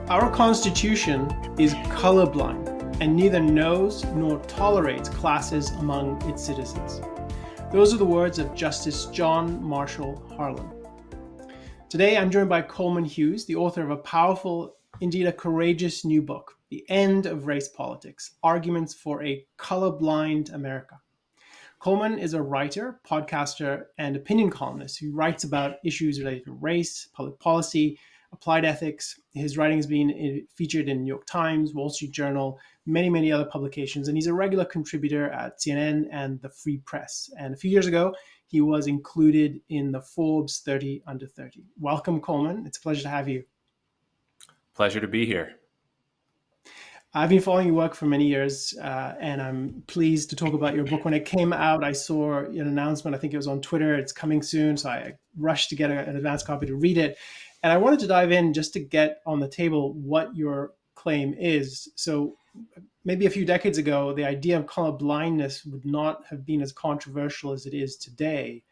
Our Constitution is colorblind and neither knows nor tolerates classes among its citizens. Those are the words of Justice John Marshall Harlan. Today, I'm joined by Coleman Hughes, the author of a powerful, indeed a courageous new book, The End of Race Politics: Arguments for a Colorblind America. Coleman is a writer, podcaster, and opinion columnist who writes about issues related to race, public policy, applied ethics. His writing has been featured in New York Times, Wall Street Journal, many other publications, and he's a regular contributor at CNN and the Free Press. And a few years ago, he was included in the Forbes 30 Under 30. Welcome, Coleman. It's a pleasure to have you. Pleasure to be here. I've been following your work for many years, and I'm pleased to talk about your book. When it came out, I saw an announcement. I think it was on Twitter. It's coming soon, so I rushed to get an advance copy to read it. And I wanted to dive in just to get on the table what your claim is. So maybe a few decades ago, the idea of colorblindness would not have been as controversial as it is today.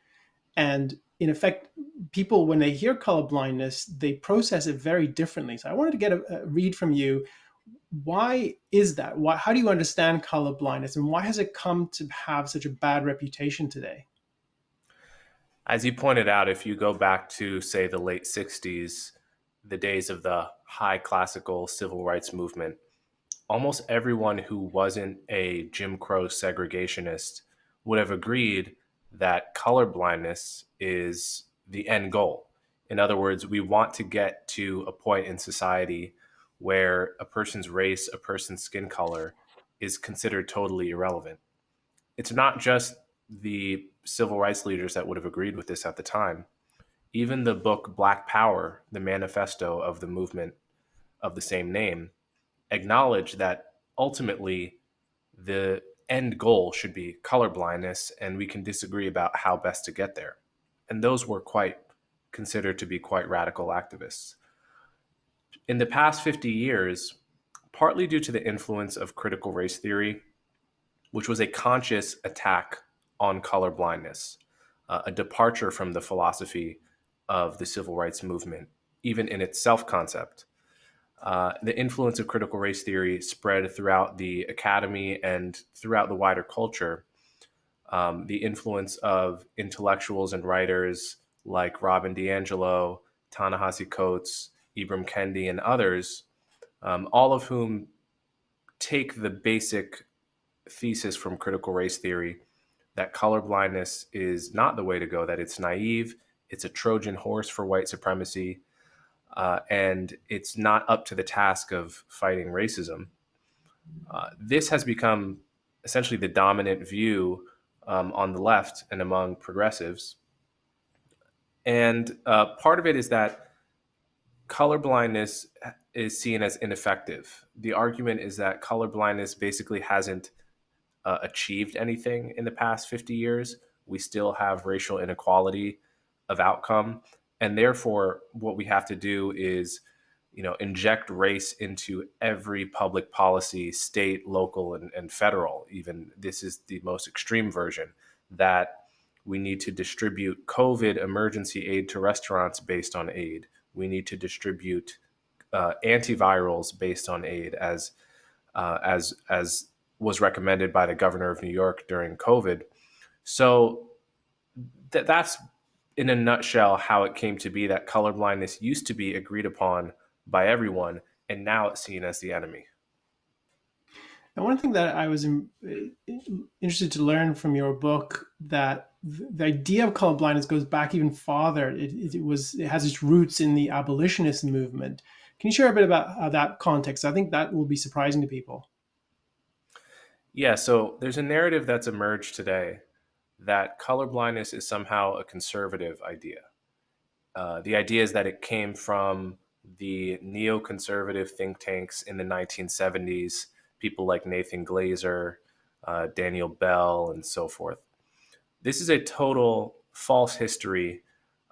And in effect, people, when they hear colorblindness, they process it very differently. So I wanted to get a read from you. Why is that? How do you understand colorblindness, and why has it come to have such a bad reputation today? As you pointed out, if you go back to, say, the late 60s, the days of the high classical civil rights movement, almost everyone who wasn't a Jim Crow segregationist would have agreed that colorblindness is the end goal. In other words, we want to get to a point in society where a person's race, a person's skin color is considered totally irrelevant. It's not just the civil rights leaders that would have agreed with this at the time. Even the book Black Power, the manifesto of the movement of the same name, acknowledged that ultimately the end goal should be colorblindness, and we can disagree about how best to get there. And those were considered to be quite radical activists. In the past 50 years, partly due to the influence of critical race theory, which was a conscious attack on colorblindness, a departure from the philosophy of the civil rights movement, even in its self-concept. The influence of critical race theory spread throughout the academy and throughout the wider culture. The influence of intellectuals and writers like Robin DiAngelo, Ta-Nehisi Coates, Ibram Kendi, and others, all of whom take the basic thesis from critical race theory that colorblindness is not the way to go, that it's naive, it's a Trojan horse for white supremacy, and it's not up to the task of fighting racism. This has become essentially the dominant view on the left and among progressives. And part of it is that colorblindness is seen as ineffective. The argument is that colorblindness basically hasn't achieved anything in the past 50 years. We still have racial inequality of outcome. And therefore, what we have to do is, inject race into every public policy, state, local, and federal. Even this is the most extreme version, that we need to distribute COVID emergency aid to restaurants based on aid. We need to distribute antivirals based on aid, as was recommended by the governor of New York during COVID. So that's in a nutshell how it came to be that colorblindness used to be agreed upon by everyone, and now it's seen as the enemy. And one thing that I was interested to learn from your book, that the idea of colorblindness goes back even farther. It has its roots in the abolitionist movement. Can you share a bit about that context? I think that will be surprising to people. Yeah, so there's a narrative that's emerged today that colorblindness is somehow a conservative idea. The idea is that it came from the neoconservative think tanks in the 1970s, people like Nathan Glazer, Daniel Bell, and so forth. This is a total false history,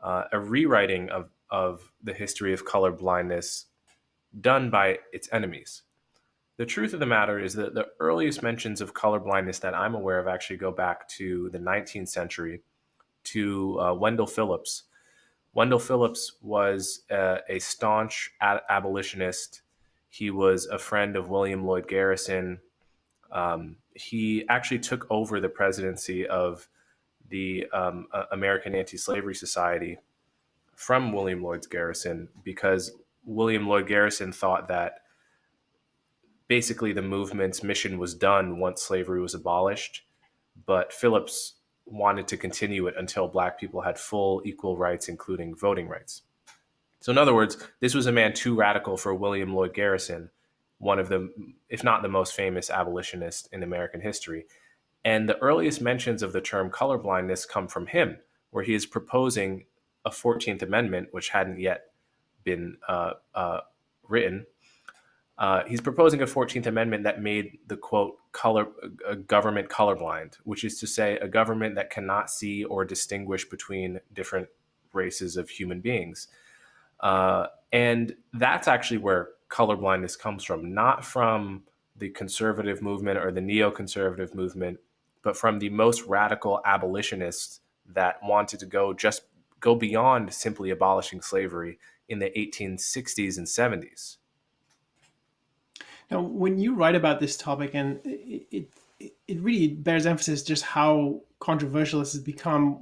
a rewriting of the history of colorblindness done by its enemies. The truth of the matter is that the earliest mentions of colorblindness that I'm aware of actually go back to the 19th century, to Wendell Phillips. Wendell Phillips was a staunch abolitionist He was a friend of William Lloyd Garrison. He actually took over the presidency of the American Anti-Slavery Society from William Lloyd Garrison because William Lloyd Garrison thought that basically the movement's mission was done once slavery was abolished, but Phillips wanted to continue it until Black people had full equal rights, including voting rights. So, in other words, this was a man too radical for William Lloyd Garrison, one of the, if not the most famous abolitionist in American history. And the earliest mentions of the term colorblindness come from him, where he is proposing a 14th Amendment, which hadn't yet been written. He's proposing a 14th Amendment that made the quote a government colorblind, which is to say a government that cannot see or distinguish between different races of human beings. And that's actually where colorblindness comes from, not from the conservative movement or the neoconservative movement, but from the most radical abolitionists that wanted to go beyond simply abolishing slavery in the 1860s and 70s. Now, when you write about this topic, and it really bears emphasis just how controversial this has become.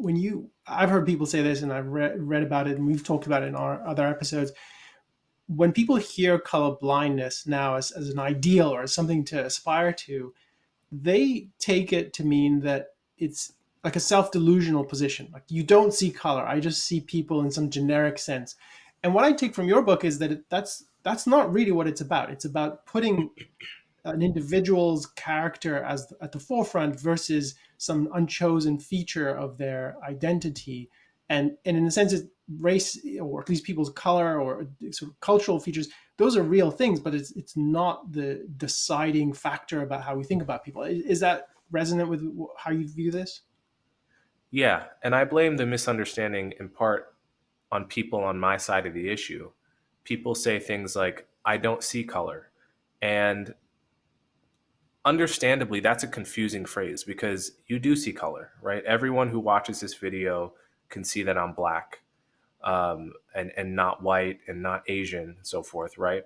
I've heard people say this, and I've read about it, and we've talked about it in our other episodes. When people hear color blindness now as an ideal or as something to aspire to, they take it to mean that it's like a self-delusional position. Like, you don't see color. I just see people in some generic sense. And what I take from your book is that that's not really what it's about. It's about putting an individual's character as at the forefront versus some unchosen feature of their identity. And in a sense, race, or at least people's color or sort of cultural features, those are real things, but it's not the deciding factor about how we think about people. Is that resonant with how you view this? Yeah, and I blame the misunderstanding in part on people on my side of the issue. People say things like, I don't see color. And understandably, that's a confusing phrase because you do see color, right? Everyone who watches this video can see that I'm Black, and not white and not Asian and so forth, right?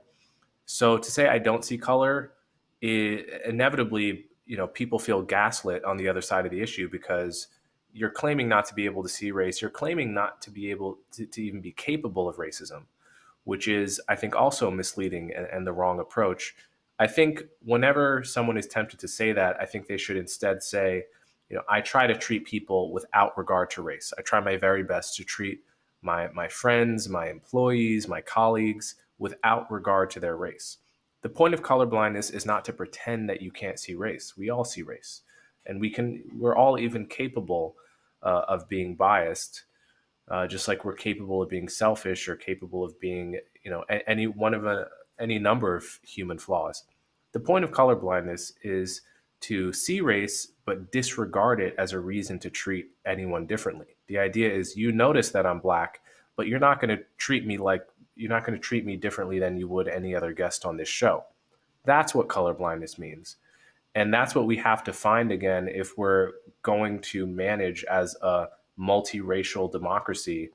So to say I don't see color, inevitably, people feel gaslit on the other side of the issue because you're claiming not to be able to see race. You're claiming not to be able to even be capable of racism, which is, I think, also misleading and the wrong approach. I think whenever someone is tempted to say that, I think they should instead say, I try to treat people without regard to race. I try my very best to treat my friends, my employees, my colleagues without regard to their race. The point of colorblindness is not to pretend that you can't see race. We all see race, and we're all even capable of being biased, just like we're capable of being selfish or capable of being, any number of human flaws. The point of colorblindness is to see race but disregard it as a reason to treat anyone differently. The idea is you notice that I'm Black, but you're not going to treat me differently than you would any other guest on this show. That's what colorblindness means. And that's what we have to find again if we're going to manage as a multiracial democracy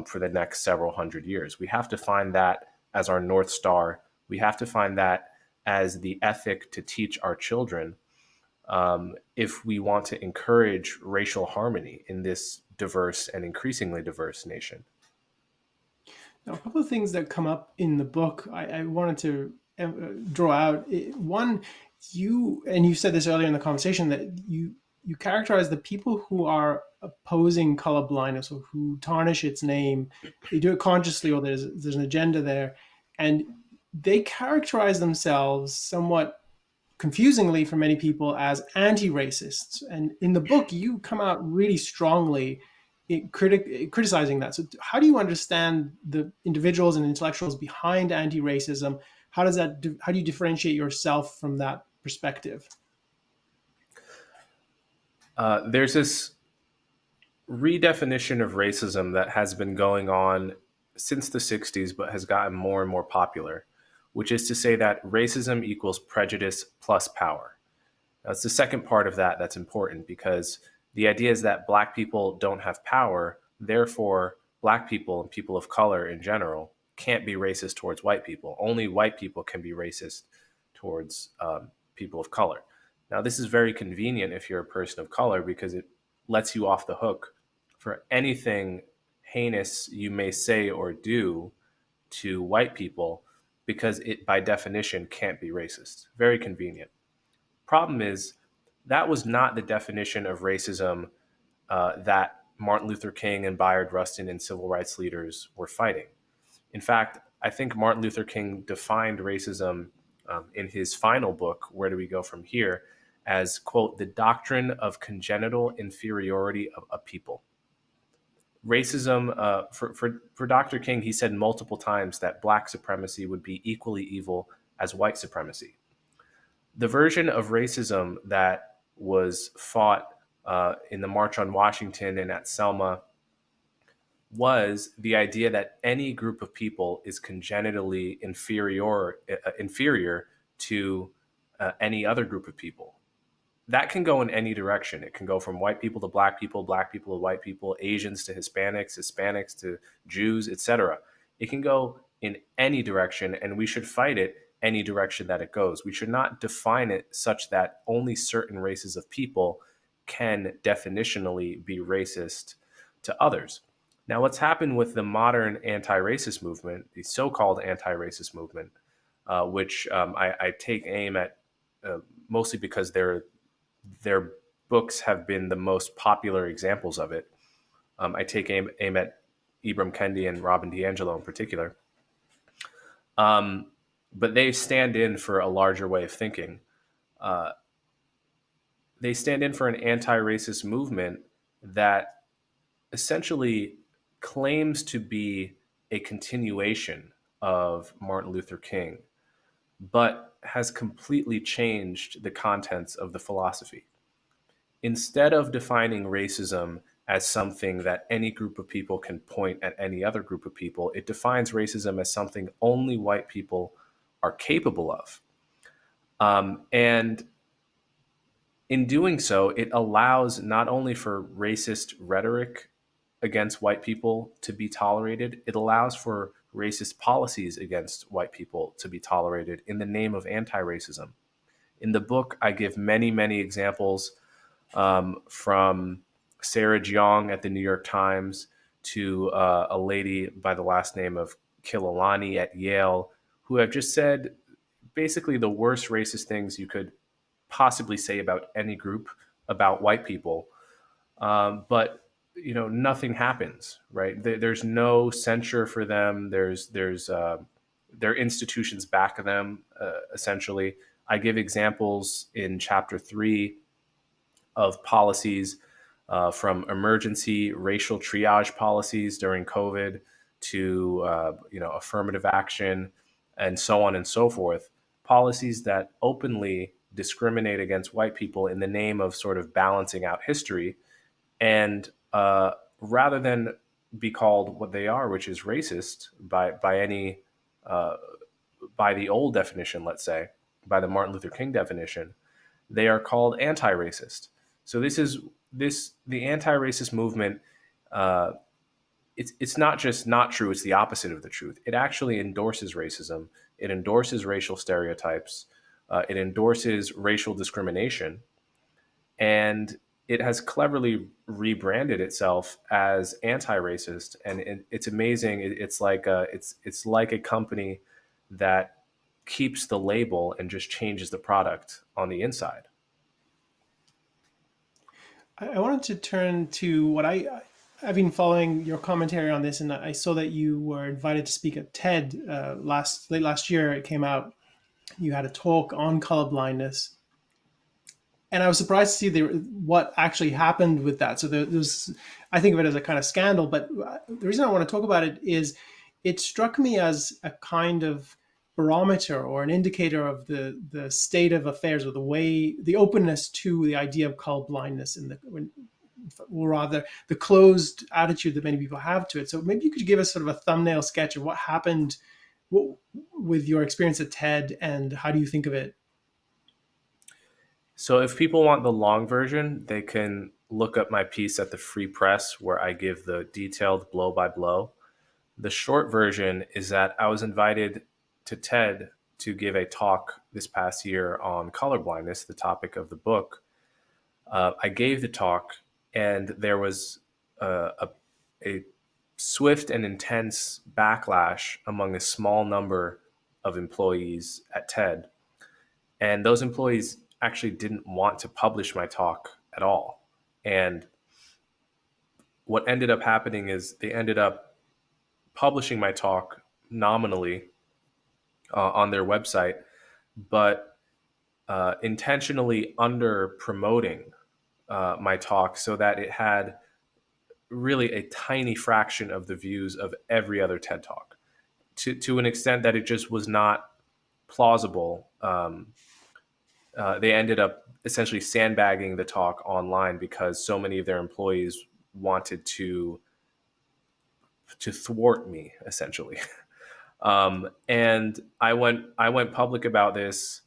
for the next several hundred years. We have to find that as our North Star. We have to find that as the ethic to teach our children if we want to encourage racial harmony in this diverse and increasingly diverse nation. Now, a couple of things that come up in the book I wanted to draw out. One, you said this earlier in the conversation, that you characterize the people who are opposing colorblindness or who tarnish its name. They do it consciously, or there's an agenda there, and they characterize themselves somewhat confusingly for many people as anti-racists. And in the book, you come out really strongly criticizing that. So how do you understand the individuals and intellectuals behind anti-racism? How do you differentiate yourself from that perspective? There's this redefinition of racism that has been going on since the 60s, but has gotten more and more popular, which is to say that racism equals prejudice plus power. That's the second part of that that's important, because the idea is that Black people don't have power, therefore Black people and people of color in general can't be racist towards white people. Only white people can be racist towards people of color. Now, this is very convenient if you're a person of color because it lets you off the hook for anything heinous you may say or do to white people because it, by definition, can't be racist. Very convenient. Problem is, that was not the definition of racism that Martin Luther King and Bayard Rustin and civil rights leaders were fighting. In fact, I think Martin Luther King defined racism in his final book, Where Do We Go From Here, as, quote, the doctrine of congenital inferiority of a people. Racism, for Dr. King, he said multiple times that black supremacy would be equally evil as white supremacy. The version of racism that was fought in the March on Washington and at Selma was the idea that any group of people is congenitally inferior to any other group of people. That can go in any direction. It can go from white people to black people to white people, Asians to Hispanics, Hispanics to Jews, etc. It can go in any direction, and we should fight it any direction that it goes. We should not define it such that only certain races of people can definitionally be racist to others. Now, what's happened with the modern anti-racist movement, the so-called anti-racist movement, which I take aim at mostly because their books have been the most popular examples of it. I take aim at Ibram Kendi and Robin DiAngelo in particular. But they stand in for a larger way of thinking. They stand in for an anti-racist movement that essentially claims to be a continuation of Martin Luther King, but has completely changed the contents of the philosophy. Instead of defining racism as something that any group of people can point at any other group of people, it defines racism as something only white people are capable of. And in doing so, it allows not only for racist rhetoric against white people to be tolerated, it allows for racist policies against white people to be tolerated in the name of anti-racism. In the book, I give many, many examples from Sarah Jeong at the New York Times to a lady by the last name of Kililani at Yale, who have just said basically the worst racist things you could possibly say about any group about white people. But nothing happens, right? There's no censure for them. There's their institutions back them, essentially. I give examples in chapter 3 of policies from emergency racial triage policies during COVID to affirmative action and so on and so forth. Policies that openly discriminate against white people in the name of sort of balancing out history, and rather than be called what they are, which is racist by any by the old definition, let's say, by the Martin Luther King definition, they are called anti-racist. So the anti-racist movement. It's not just not true; it's the opposite of the truth. It actually endorses racism. It endorses racial stereotypes. It endorses racial discrimination, and it has cleverly rebranded itself as anti-racist. And it's amazing. It's like a company that keeps the label and just changes the product on the inside. I wanted to turn to what I've been following your commentary on this, and I saw that you were invited to speak at TED late last year. It came out. You had a talk on colorblindness, and I was surprised to see what actually happened with that. So there's, I think of it as a kind of scandal, but the reason I want to talk about it is it struck me as a kind of barometer or an indicator of the state of affairs, or the openness to the idea of colorblindness, or rather the closed attitude that many people have to it. So maybe you could give us sort of a thumbnail sketch of what happened with your experience at TED, and how do you think of it? So if people want the long version, they can look up my piece at the Free Press where I give the detailed blow by blow. The short version is that I was invited to TED to give a talk this past year on colorblindness, the topic of the book. I gave the talk, and there was a swift and intense backlash among a small number of employees at TED. And those employees actually didn't want to publish my talk at all. And what ended up happening is they ended up publishing my talk nominally on their website, but intentionally under promoting my talk so that it had really a tiny fraction of the views of every other TED talk, to an extent that it just was not plausible. They ended up essentially sandbagging the talk online because so many of their employees wanted to thwart me, essentially. And I went public about this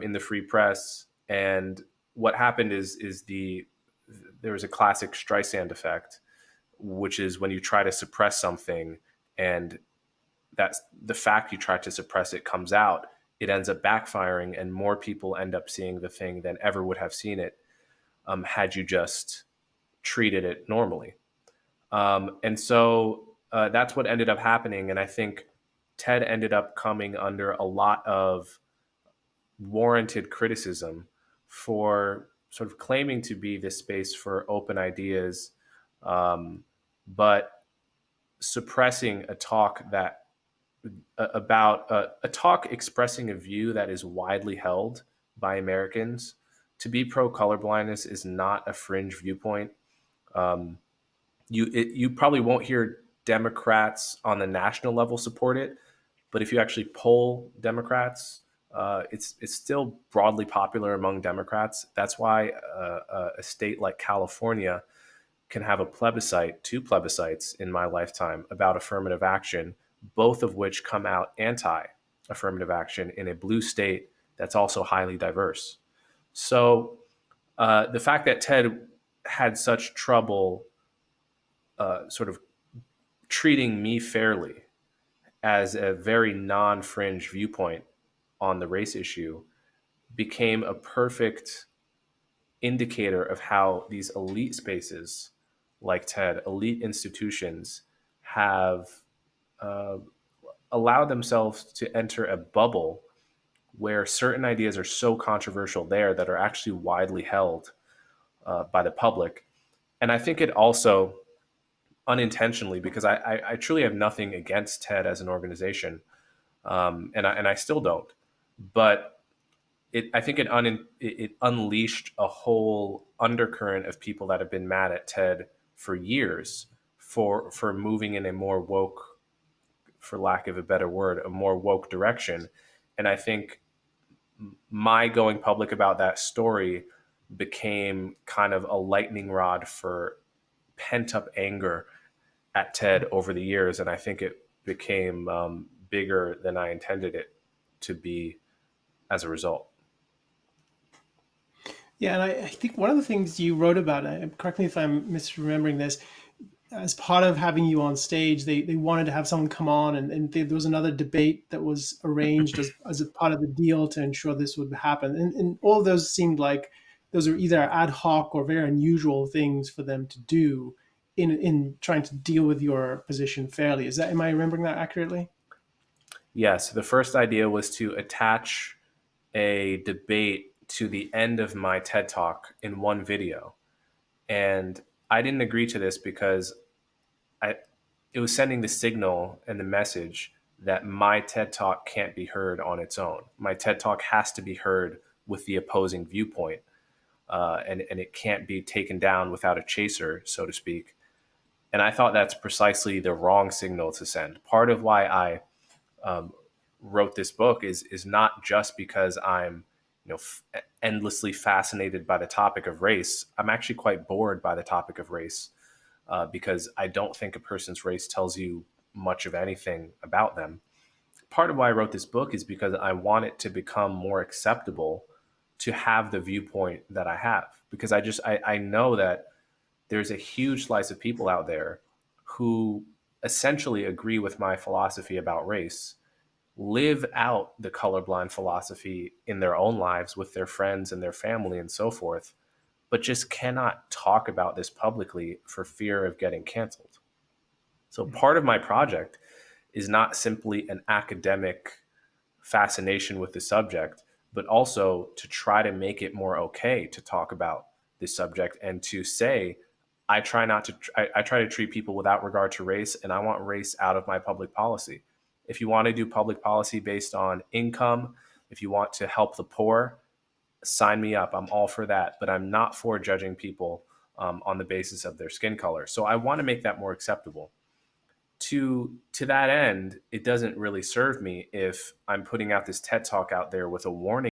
in the free press. And what happened is there was a classic Streisand effect, which is when you try to suppress something, and that's the fact you try to suppress it comes out, it ends up backfiring, and more people end up seeing the thing than ever would have seen it had you just treated it normally. And so that's what ended up happening. And I think TED ended up coming under a lot of warranted criticism for sort of claiming to be this space for open ideas, but suppressing a talk that about a talk expressing a view that is widely held by Americans. To be pro colorblindness is not a fringe viewpoint. Um, you probably won't hear Democrats on the national level support it, but if you actually poll Democrats, it's still broadly popular among Democrats. That's why a state like California can have a plebiscite, two plebiscites in my lifetime about affirmative action, both of which come out anti affirmative action in a blue state that's also highly diverse. So the fact that TED had such trouble sort of treating me fairly as a very non fringe viewpoint on the race issue became a perfect indicator of how these elite spaces like TED, elite institutions, have uh, allowed themselves to enter a bubble where certain ideas are so controversial there that are actually widely held by the public. And I think it also unintentionally, because I truly have nothing against TED as an organization, and I still don't. But I think it unleashed a whole undercurrent of people that have been mad at TED for years for moving in a more woke, for lack of a better word, a more woke direction. And I think my going public about that story became kind of a lightning rod for pent up anger at TED over the years, and I think it became bigger than I intended it to be as a result. Yeah, and I think one of the things you wrote about, correct me if I'm misremembering this, as part of having you on stage, they wanted to have someone come on, and there was another debate that was arranged as a part of the deal to ensure this would happen. And all of those seemed like those are either ad hoc or very unusual things for them to do in trying to deal with your position fairly. Am I remembering that accurately? Yes, the first idea was to attach a debate to the end of my TED talk in one video. And I didn't agree to this because I it was sending the signal and the message that my TED talk can't be heard on its own. My TED talk has to be heard with the opposing viewpoint, and it can't be taken down without a chaser, so to speak. And I thought that's precisely the wrong signal to send. Part of why I wrote this book is not just because I'm endlessly fascinated by the topic of race. I'm actually quite bored by the topic of race because I don't think a person's race tells you much of anything about them. Part of why I wrote this book is because I want it to become more acceptable to have the viewpoint that I have, because I know that there's a huge slice of people out there who essentially agree with my philosophy about race live out the colorblind philosophy in their own lives with their friends and their family and so forth, but just cannot talk about this publicly for fear of getting canceled. So part of my project is not simply an academic fascination with the subject, but also to try to make it more okay to talk about this subject and to say, I try not to, I try to treat people without regard to race, and I want race out of my public policy. If you want to do public policy based on income, if you want to help the poor, sign me up. I'm all for that, but I'm not for judging people on the basis of their skin color. So I want to make that more acceptable. To that end, it doesn't really serve me if I'm putting out this TED talk out there with a warning